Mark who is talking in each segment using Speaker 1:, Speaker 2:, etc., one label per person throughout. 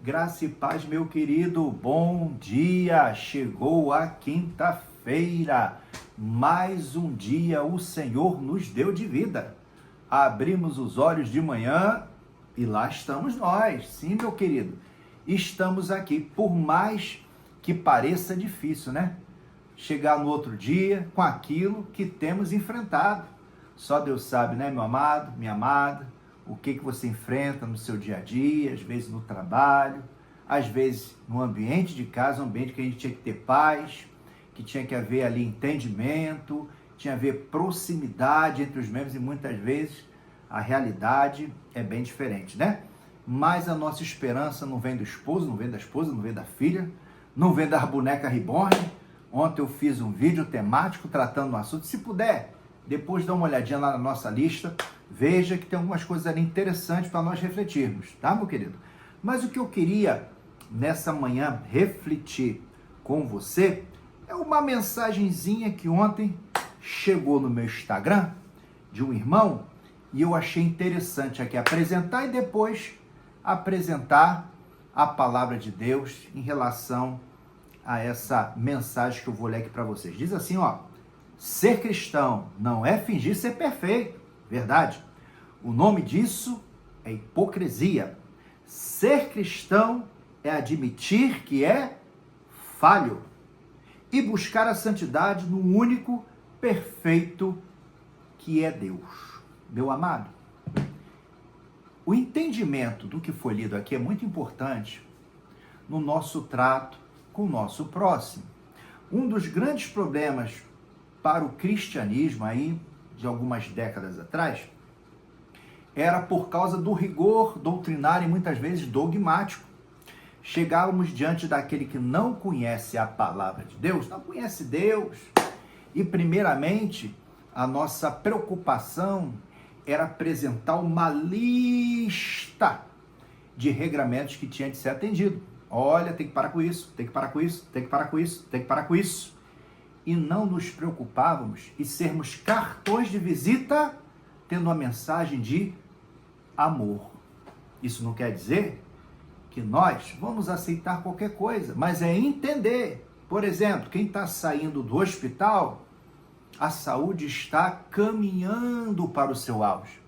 Speaker 1: Graça e paz, meu querido, bom dia! Chegou a quinta-feira, mais um dia o Senhor nos deu de vida. Abrimos os olhos de manhã e lá estamos nós, sim, meu querido. Estamos aqui, por mais que pareça difícil, né? Chegar no outro dia com aquilo que temos enfrentado. Só Deus sabe, né, meu amado, minha amada, o que você enfrenta no seu dia a dia, às vezes no trabalho, às vezes no ambiente de casa, um ambiente que a gente tinha que ter paz, que tinha que haver ali entendimento, tinha que haver proximidade entre os membros e muitas vezes a realidade é bem diferente, né? Mas a nossa esperança não vem do esposo, não vem da esposa, não vem da filha, não vem da boneca reborn. Ontem eu fiz um vídeo temático tratando do assunto. Se puder, depois dá uma olhadinha lá na nossa lista, veja que tem algumas coisas ali interessantes para nós refletirmos, tá, meu querido? Mas o que eu queria nessa manhã refletir com você é uma mensagenzinha que ontem chegou no meu Instagram de um irmão e eu achei interessante aqui apresentar e depois apresentar a palavra de Deus em relação a essa mensagem que eu vou ler aqui para vocês. Diz assim, ó: ser cristão não é fingir ser perfeito, verdade? O nome disso é hipocrisia. Ser cristão é admitir que é falho e buscar a santidade no único perfeito que é Deus. Meu amado, o entendimento do que foi lido aqui é muito importante no nosso trato com o nosso próximo. Um dos grandes problemas para o cristianismo aí, de algumas décadas atrás, era por causa do rigor doutrinário e muitas vezes dogmático. Chegávamos diante daquele que não conhece a palavra de Deus, não conhece Deus, e primeiramente a nossa preocupação era apresentar uma lista de regramentos que tinha de ser atendido. Olha, tem que parar com isso, tem que parar com isso, tem que parar com isso, tem que parar com isso. E não nos preocupávamos em sermos cartões de visita tendo uma mensagem de amor. Isso não quer dizer que nós vamos aceitar qualquer coisa, mas é entender. Por exemplo, quem está saindo do hospital, a saúde está caminhando para o seu auge.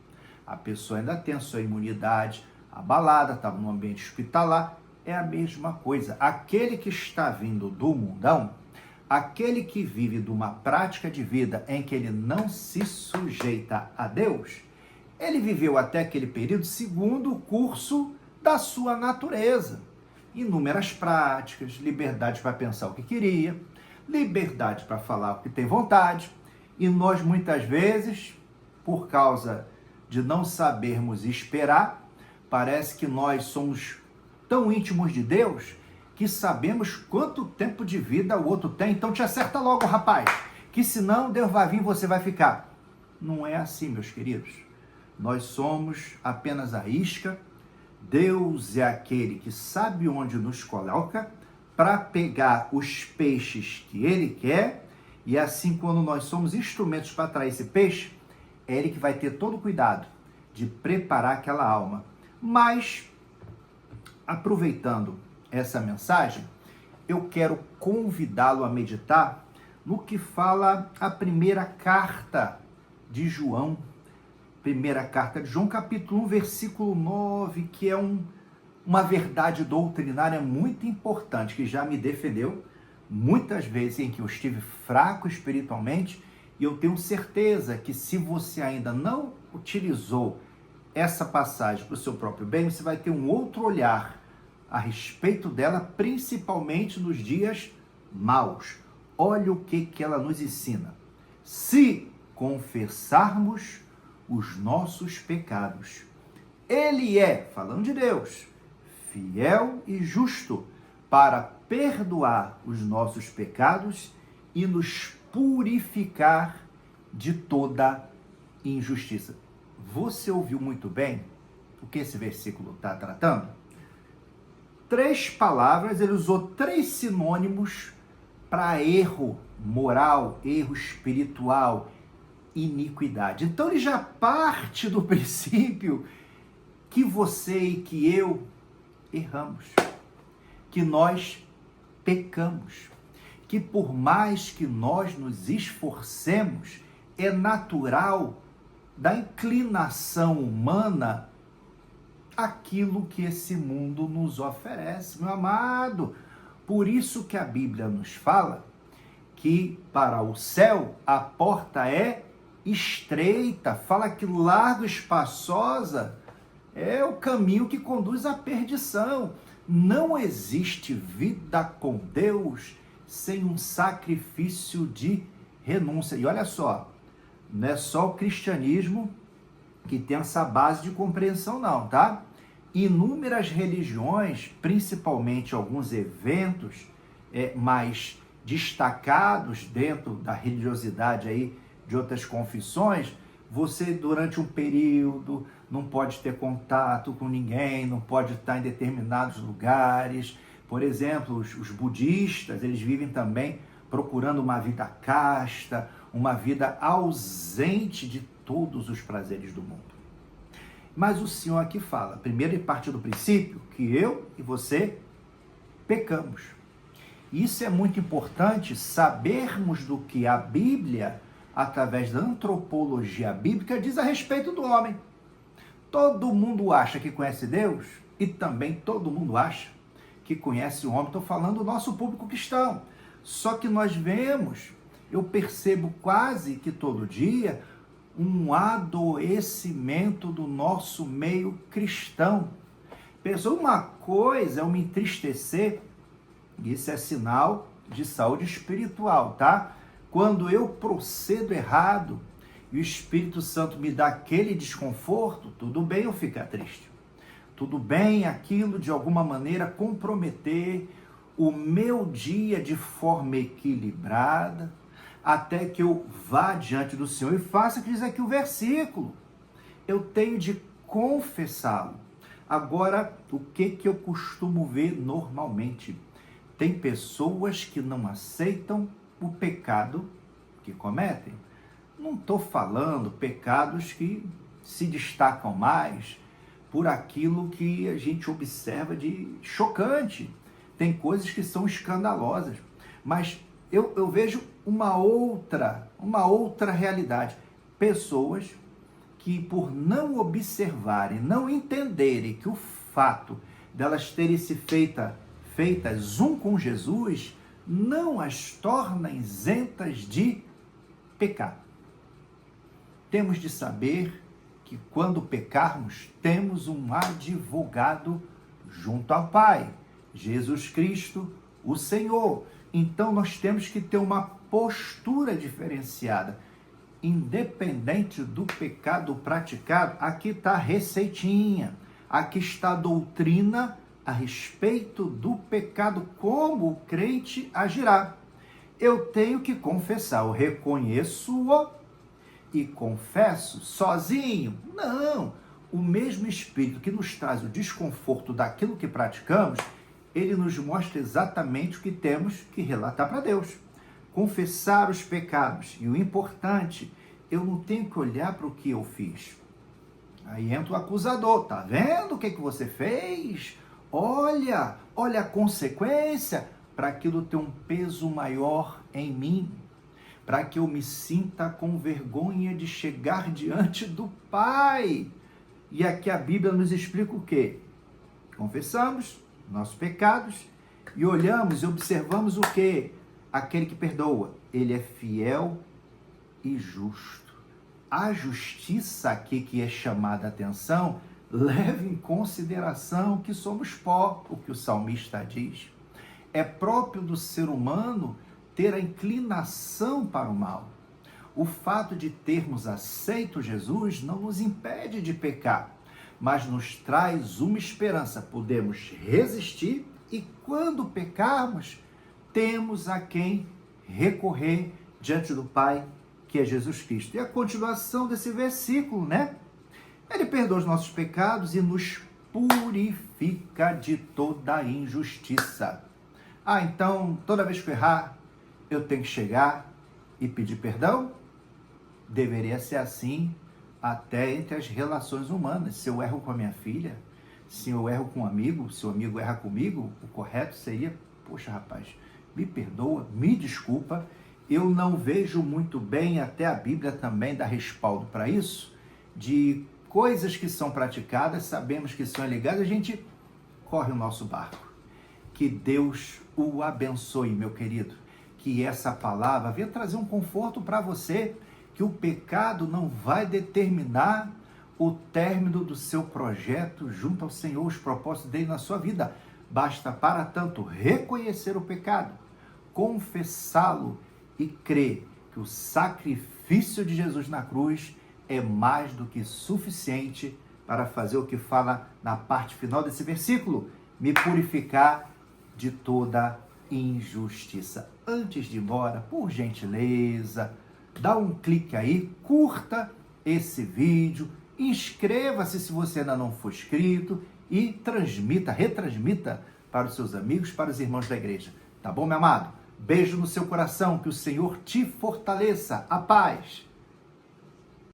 Speaker 1: A pessoa ainda tem a sua imunidade abalada, estava no ambiente hospitalar, é a mesma coisa. Aquele que está vindo do mundão, aquele que vive de uma prática de vida em que ele não se sujeita a Deus, ele viveu até aquele período segundo o curso da sua natureza. Inúmeras práticas, liberdade para pensar o que queria, liberdade para falar o que tem vontade. E nós muitas vezes, por causa de não sabermos esperar, parece que nós somos tão íntimos de Deus que sabemos quanto tempo de vida o outro tem. Então te acerta logo, rapaz, que senão Deus vai vir e você vai ficar. Não é assim, meus queridos. Nós somos apenas a isca. Deus é aquele que sabe onde nos coloca para pegar os peixes que Ele quer. E assim, quando nós somos instrumentos para atrair esse peixe, é Ele que vai ter todo o cuidado de preparar aquela alma. Mas, aproveitando essa mensagem, eu quero convidá-lo a meditar no que fala a primeira carta de João. Primeira carta de João, capítulo 1, versículo 9, que é uma verdade doutrinária muito importante, que já me defendeu muitas vezes em que eu estive fraco espiritualmente, e eu tenho certeza que se você ainda não utilizou essa passagem para o seu próprio bem, você vai ter um outro olhar a respeito dela, principalmente nos dias maus. Olha o que ela nos ensina. Se confessarmos os nossos pecados, Ele é, falando de Deus, fiel e justo para perdoar os nossos pecados e nos purificar de toda injustiça. Você ouviu muito bem o que esse versículo está tratando? 3 palavras, ele usou 3 sinônimos para erro moral, erro espiritual, iniquidade. Então ele já parte do princípio que você e que eu erramos, que nós pecamos, que por mais que nós nos esforcemos, é natural da inclinação humana aquilo que esse mundo nos oferece, meu amado. Por isso que a Bíblia nos fala que para o céu a porta é estreita, fala que largo, espaçosa é o caminho que conduz à perdição. Não existe vida com Deus sem um sacrifício de renúncia. E olha só, não é só o cristianismo que tem essa base de compreensão não, tá? Inúmeras religiões, principalmente alguns eventos mais destacados dentro da religiosidade aí de outras confissões, você durante um período não pode ter contato com ninguém, não pode estar em determinados lugares. Por exemplo, os budistas, eles vivem também procurando uma vida casta, uma vida ausente de todos os prazeres do mundo. Mas o Senhor aqui fala, primeiro ele parte do princípio que eu e você pecamos. Isso é muito importante, sabermos do que a Bíblia, através da antropologia bíblica, diz a respeito do homem. Todo mundo acha que conhece Deus e também todo mundo acha que conhece o homem. Estou falando do nosso público cristão. Só que nós vemos, eu percebo quase que todo dia, um adoecimento do nosso meio cristão. Pensou, uma coisa é eu me entristecer, isso é sinal de saúde espiritual, tá? Quando eu procedo errado e o Espírito Santo me dá aquele desconforto, tudo bem eu ficar triste. Tudo bem aquilo de alguma maneira comprometer o meu dia de forma equilibrada, até que eu vá diante do Senhor e faça o que diz aqui o versículo. Eu tenho de confessá-lo. Agora, o que eu costumo ver normalmente? Tem pessoas que não aceitam o pecado que cometem. Não estou falando pecados que se destacam mais por aquilo que a gente observa de chocante. Tem coisas que são escandalosas, mas eu vejo uma outra realidade. Pessoas que, por não observarem, não entenderem que o fato delas terem se feitas um com Jesus, não as torna isentas de pecar. Temos de saber que quando pecarmos, temos um advogado junto ao Pai, Jesus Cristo, o Senhor. Então nós temos que ter uma postura diferenciada. Independente do pecado praticado, aqui está a receitinha, aqui está a doutrina a respeito do pecado, como o crente agirá. Eu tenho que confessar, eu reconheço-o e confesso sozinho? Não, o mesmo Espírito que nos traz o desconforto daquilo que praticamos, ele nos mostra exatamente o que temos que relatar para Deus. Confessar os pecados. E o importante, eu não tenho que olhar para o que eu fiz. Aí entra o acusador. Tá vendo o que você fez? Olha a consequência, para aquilo ter um peso maior em mim. Para que eu me sinta com vergonha de chegar diante do Pai. E aqui a Bíblia nos explica o quê? Confessamos nossos pecados e olhamos e observamos o quê? Aquele que perdoa, ele é fiel e justo. A justiça aqui que é chamada a atenção, leva em consideração que somos pó, o que o salmista diz. É próprio do ser humano ter a inclinação para o mal. O fato de termos aceito Jesus não nos impede de pecar, mas nos traz uma esperança. Podemos resistir e quando pecarmos, temos a quem recorrer diante do Pai, que é Jesus Cristo. E a continuação desse versículo, né? Ele perdoa os nossos pecados e nos purifica de toda injustiça. Então, toda vez que eu errar, eu tenho que chegar e pedir perdão? Deveria ser assim até entre as relações humanas. Se eu erro com a minha filha, Se eu erro com um amigo, se o amigo erra comigo, o correto seria, poxa rapaz, me perdoa, me desculpa, eu não vejo muito bem, até a Bíblia também dá respaldo para isso, de coisas que são praticadas, sabemos que são ilegais, a gente corre o nosso barco. Que Deus o abençoe, meu querido. Que essa palavra venha trazer um conforto para você, que o pecado não vai determinar o término do seu projeto junto ao Senhor, os propósitos dele na sua vida. Basta, para tanto, reconhecer o pecado, confessá-lo e crer que o sacrifício de Jesus na cruz é mais do que suficiente para fazer o que fala na parte final desse versículo: me purificar de toda injustiça. Antes de ir embora, por gentileza, dá um clique aí, curta esse vídeo, inscreva-se se você ainda não for inscrito e retransmita para os seus amigos, para os irmãos da igreja. Tá bom, meu amado? Beijo no seu coração, que o Senhor te fortaleça. A paz!